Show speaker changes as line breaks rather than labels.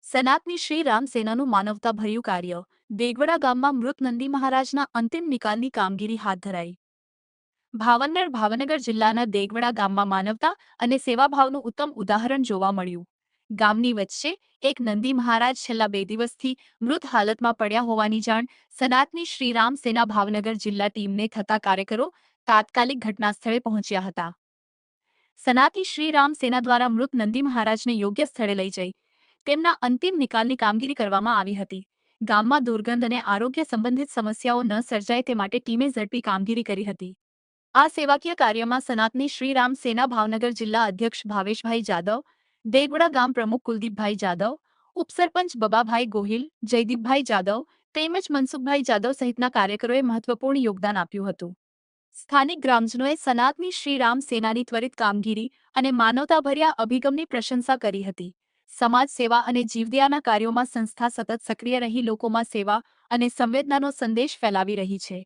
સનાતની શ્રી રામ સેનાનું માનવતાભર્યું કાર્ય દેગવડા ગામમાં મૃત નંદી મહારાજના અંતિમ નિકાલની કામગીરી હાથ ધરાઈ. ભાવનગર જિલ્લાના દેગવડા ગામમાં માનવતા અને સેવાભાવનું ઉત્તમ ઉદાહરણ જોવા મળ્યું. ગામની વચ્ચે એક નંદી મહારાજ છેલ્લા 2 દિવસથી મૃત હાલતમાં પડ્યા હોવાની જાણ સનાતની શ્રીરામ સેના ભાવનગર જિલ્લા ટીમને થતા કાર્યકરો તાત્કાલિક ઘટનાસ્થળે પહોંચ્યા હતા. સનાતની શ્રીરામ સેના દ્વારા મૃત નંદી મહારાજને યોગ્ય સ્થળે લઈ જઈ તેમના અંતિમ નિકાલની કામગીરી કરવામાં આવી હતી. ગામમાં દુર્ગંધ અને આરોગ્ય સંબંધિત સમસ્યાઓ ન સર્જાય તે માટે ટીમે ઝડપી કામગીરી કરી હતી. આ સેવાકીય કાર્યમાં સનાતની શ્રીરામ સેના ભાવનગર જિલ્લા અધ્યક્ષ ભાવેશભાઈ જાદવ, દેગવડા ગામ પ્રમુખ કુલદીપભાઈ જાદવ, ઉપસરપંચ બબાભાઈ ગોહિલ, જયદીપભાઈ જાદવ તેમજ મનસુખભાઈ જાદવ સહિતના કાર્યકરોએ મહત્વપૂર્ણ યોગદાન આપ્યું હતું. સ્થાનિક ગ્રામજનોએ સનાતની શ્રીરામ સેનાની ત્વરિત કામગીરી અને માનવતાભર્યા અભિગમની પ્રશંસા કરી હતી. સમાજ સેવા અને જીવદયાના કાર્યોમાં સંસ્થા સતત સક્રિય રહી લોકોમાં સેવા અને સંવેદનાનો સંદેશ ફેલાવી રહી છે.